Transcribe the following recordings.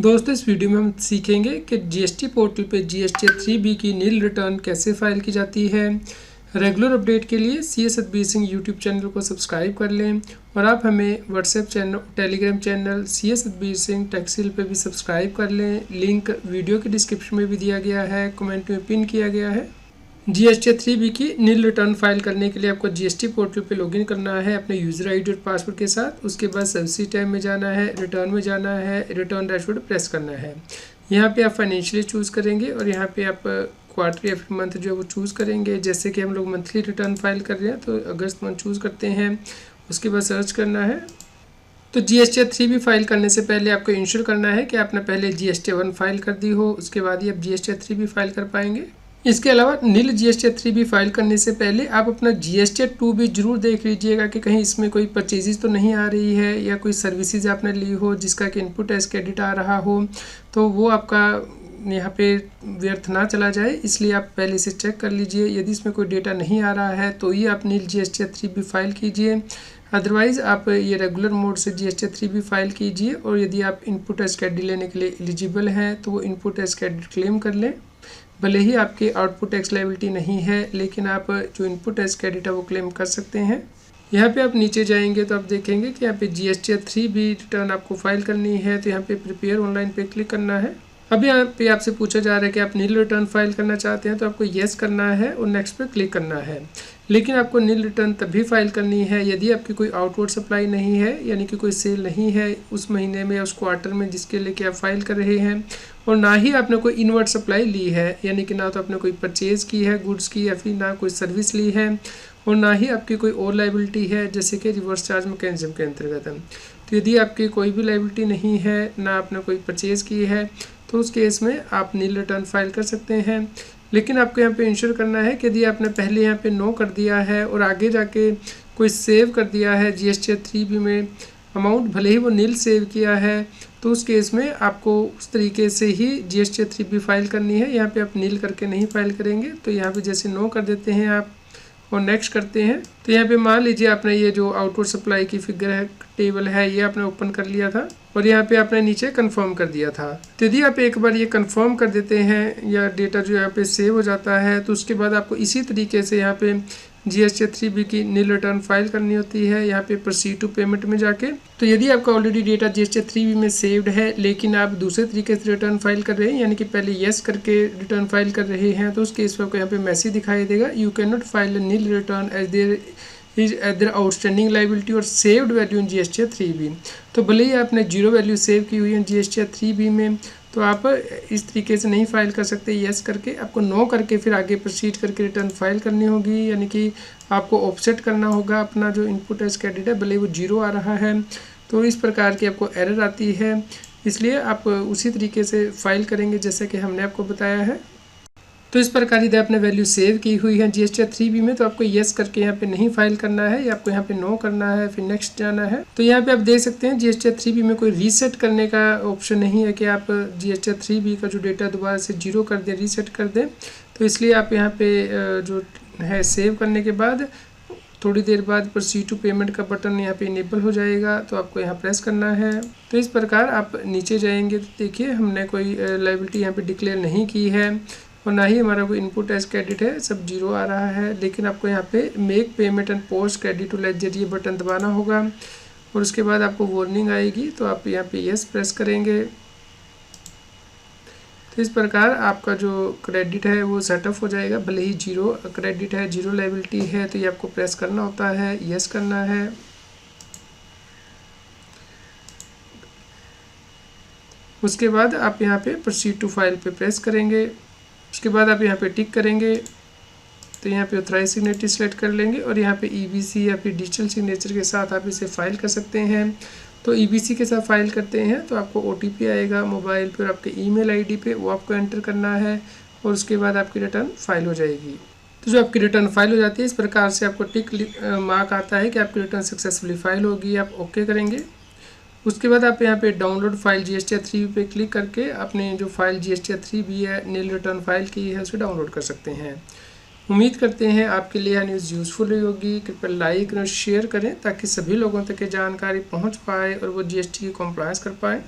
दोस्तों इस वीडियो में हम सीखेंगे कि जीएसटी पोर्टल पे जीएसटी 3B की नील रिटर्न कैसे फाइल की जाती है। रेगुलर अपडेट के लिए CS Satbir Singh YouTube channel को सब्सक्राइब कर लें और आप हमें WhatsApp channel, Telegram channel CS Satbir Singh टेक्सिल पे भी सब्सक्राइब कर लें। लिंक वीडियो के डिस्क्रिप्शन में भी दिया गया है, कमेंट में पिन किया गया है। जीएसटी 3B की नील रिटर्न फाइल करने के लिए आपको जीएसटी पोर्टल पे लॉगिन करना है अपने यूज़र आईडी और पासवर्ड के साथ। उसके बाद सर्विस टैब में जाना है, रिटर्न में जाना है, रिटर्न डैशबोर्ड प्रेस करना है। यहाँ पे आप फाइनेंशियली चूज़ करेंगे और यहाँ पे आप क्वार्टर या फिर मंथ जो है वो चूज़ करेंगे। जैसे कि हम लोग मंथली रिटर्न फाइल कर रहे हैं तो अगस्त मंथ चूज़ करते हैं। उसके बाद सर्च करना है। तो जीएसटी 3B फाइल करने से पहले आपको इंश्योर करना है कि आपने पहले जीएसटी 1 फाइल कर दी हो, उसके बाद ही आप जीएसटी 3B फाइल कर पाएंगे। इसके अलावा नील जीएसटी 3B फाइल करने से पहले आप अपना जीएसटी 2B जरूर देख लीजिएगा कि कहीं इसमें कोई परचेजेस तो नहीं आ रही है या कोई सर्विसेज आपने ली हो जिसका कि इनपुट एज क्रेडिट आ रहा हो, तो वो आपका यहाँ पे व्यर्थ ना चला जाए, इसलिए आप पहले से चेक कर लीजिए। यदि इसमें कोई डेटा नहीं आ रहा है तो ही आप नील जीएसटी 3B फाइल कीजिए। अदरवाइज़ आप ये रेगुलर मोड से जीएसटी 3B फाइल कीजिए और यदि आप इनपुट एज क्रेडिट लेने के लिए एलिजिबल हैं तो वो इनपुट एज क्रेडिट क्लेम कर लें। भले ही आपकी आउटपुट टैक्स लायबिलिटी नहीं है लेकिन आप जो इनपुट टैक्स क्रेडिट है वो क्लेम कर सकते हैं। यहाँ पे आप नीचे जाएंगे तो आप देखेंगे कि यहाँ पे जीएसटी 3B रिटर्न आपको फाइल करनी है, तो यहाँ पे प्रिपेयर ऑनलाइन पे क्लिक करना है। अब यहाँ पे आपसे पूछा जा रहा है कि आप नील रिटर्न फाइल करना चाहते हैं, तो आपको येस करना है और नेक्स्ट पे क्लिक करना है। लेकिन आपको नील रिटर्न तभी फाइल करनी है यदि आपकी कोई आउटवर्ड सप्लाई नहीं है, यानी कि कोई सेल नहीं है उस महीने में या उस क्वार्टर में जिसके लेके आप फाइल कर रहे हैं, और ना ही आपने कोई इनवर्ड सप्लाई ली है, यानी कि ना तो आपने कोई परचेज़ की है गुड्स की या फिर ना कोई सर्विस ली है, और ना ही आपकी कोई और लाइबिलिटी है जैसे कि रिवर्स चार्ज मैकेनिज्म के अंतर्गत है। तो यदि आपकी कोई भी लाइबिलिटी नहीं है, ना आपने कोई परचेज़ की है, तो उस केस में आप नील रिटर्न फाइल कर सकते हैं। लेकिन आपको यहाँ पे इंश्योर करना है कि यदि आपने पहले यहाँ पे नो कर दिया है और आगे जाके कोई सेव कर दिया है जीएसटी 3B में अमाउंट, भले ही वो नील सेव किया है, तो उस केस में आपको उस तरीके से ही जीएसटी 3B फाइल करनी है। यहाँ पे आप नील करके नहीं फाइल करेंगे। तो यहाँ पे जैसे नो कर देते हैं आप और नेक्स्ट करते हैं, तो यहाँ पे मान लीजिए आपने ये जो आउटवर्ड सप्लाई की फिगर है, टेबल है, ये आपने ओपन कर लिया था और यहाँ पे आपने नीचे कंफर्म कर दिया था। तो यदि आप एक बार ये कंफर्म कर देते हैं या डेटा जो यहाँ पे सेव हो जाता है, तो उसके बाद आपको इसी तरीके से यहाँ पे जीएसटी 3B की नील रिटर्न फाइल करनी होती है। यहाँ पे प्रोसीड टू पेमेंट में जाके, तो यदि आपका ऑलरेडी डेटा जीएसटी 3B में सेव्ड है लेकिन आप दूसरे तरीके से रिटर्न फाइल कर रहे हैं, यानी कि पहले येस करके रिटर्न फाइल कर रहे हैं, तो उस केस में आपको यहाँ पे मैसेज दिखाई देगा, you can not file nil return as there is either outstanding liability और saved value in GST 3B। तो भले ही आपने जीरो वैल्यू सेव की हुई है जीएसटी 3B में, तो आप इस तरीके से नहीं फाइल कर सकते। येस करके आपको नो करके फिर आगे प्रोसीड करके रिटर्न फाइल करनी होगी, यानी कि आपको ऑफसेट करना होगा अपना जो इनपुट एज क्रेडिट है, भले वो जीरो आ रहा है। तो इस प्रकार की आपको एरर आती है, इसलिए आप उसी तरीके से फाइल करेंगे जैसे कि हमने आपको बताया है। तो इस प्रकार यदि आपने वैल्यू सेव की हुई है जीएसटी 3B में, तो आपको येस करके यहाँ पे नहीं फाइल करना है, या आपको यहाँ पे नो करना है, फिर नेक्स्ट जाना है। तो यहाँ पे आप देख सकते हैं जीएसटी 3B में कोई रीसेट करने का ऑप्शन नहीं है कि आप जीएसटी 3B का जो डेटा दोबारा से जीरो कर दें, रीसेट कर दें। तो इसलिए आप यहाँ पे जो है सेव करने के बाद थोड़ी देर बाद प्रोसीड टू पेमेंट का बटन यहाँ पे इनेबल हो जाएगा, तो आपको यहाँ प्रेस करना है। तो इस प्रकार आप नीचे जाएंगे तो देखिए हमने कोई लायबिलिटी यहाँ पे डिक्लेयर नहीं की है और ना ही हमारा कोई इनपुट एज क्रेडिट है, सब जीरो आ रहा है। लेकिन आपको यहाँ पे make payment and post credit to ledger ये बटन दबाना होगा और उसके बाद आपको वार्निंग आएगी, तो आप यहाँ पे यस प्रेस करेंगे। तो इस प्रकार आपका जो क्रेडिट है वो सेटअप हो जाएगा। भले ही जीरो क्रेडिट है, जीरो लायबिलिटी है, तो ये आपको प्रेस करना होता है, यस करना है। उसके बाद आप यहाँ पे प्रोसीड टू फाइल पे प्रेस करेंगे। उसके बाद आप यहाँ पे टिक करेंगे, तो यहाँ पे ऑथराइज सिग्नेचर सेलेक्ट कर लेंगे और यहाँ पे EBC या फिर डिजिटल सिग्नेचर के साथ आप इसे फाइल कर सकते हैं। तो EBC के साथ फाइल करते हैं तो आपको OTP आएगा मोबाइल पर, आपके ईमेल आईडी पे, वो आपको एंटर करना है और उसके बाद आपकी रिटर्न फाइल हो जाएगी। तो जो आपकी रिटर्न फाइल हो जाती है, इस प्रकार से आपको टिक मार्क आता है कि आपकी रिटर्न सक्सेसफुली फाइल होगी। आप ओके करेंगे। उसके बाद आप यहाँ पे डाउनलोड फाइल जीएसटी 3B पे क्लिक करके अपने जो फाइल जीएसटी 3B है नील रिटर्न फाइल की है उसे डाउनलोड कर सकते हैं। उम्मीद करते हैं आपके लिए यह न्यूज़ यूज़फुल रही होगी। कृपया लाइक और शेयर करें ताकि सभी लोगों तक ये जानकारी पहुँच पाए और वो जीएसटी की कॉम्प्लायंस कर पाएँ।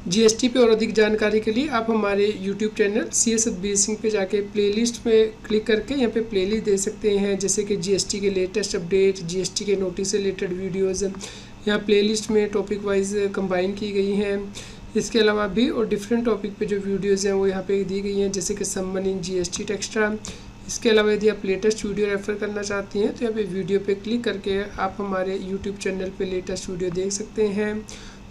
जीएसटी पे और अधिक जानकारी के लिए आप हमारे YouTube channel CS Satbir Singh पे जाके प्लेलिस्ट में क्लिक करके यहाँ पे प्लेलिस्ट दे सकते हैं, जैसे कि जीएसटी के लेटेस्ट अपडेट, जीएसटी के नोटिस से रिलेटेड वीडियोज़ यहाँ प्लेलिस्ट में टॉपिक वाइज कंबाइन की गई हैं। इसके अलावा भी और डिफरेंट टॉपिक पे जो वीडियोज़ हैं वो यहाँ पे दी गई हैं, जैसे कि समवन इन जीएसटी टेक्स्ट्रा। इसके अलावा यदि आप लेटेस्ट वीडियो रेफ़र करना चाहती हैं तो यहाँ पे वीडियो पे क्लिक करके आप हमारे यूट्यूब चैनल पे लेटेस्ट वीडियो देख सकते हैं।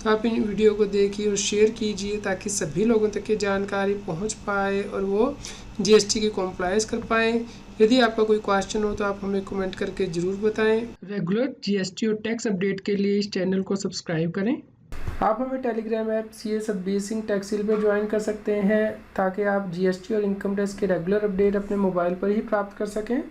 तो आप इन वीडियो को देखिए और शेयर कीजिए ताकि सभी लोगों तक ये जानकारी पहुंच पाए और वो जीएसटी की कॉम्प्लायंस कर पाएँ। यदि आपका कोई क्वेश्चन हो तो आप हमें कमेंट करके ज़रूर बताएं। रेगुलर जीएसटी और टैक्स अपडेट के लिए इस चैनल को सब्सक्राइब करें। आप हमें Telegram app CS Satbir Singh टैक्सिल पर ज्वाइन कर सकते हैं ताकि आप जीएसटी और इनकम टैक्स के रेगुलर अपडेट अपने मोबाइल पर ही प्राप्त कर सकें।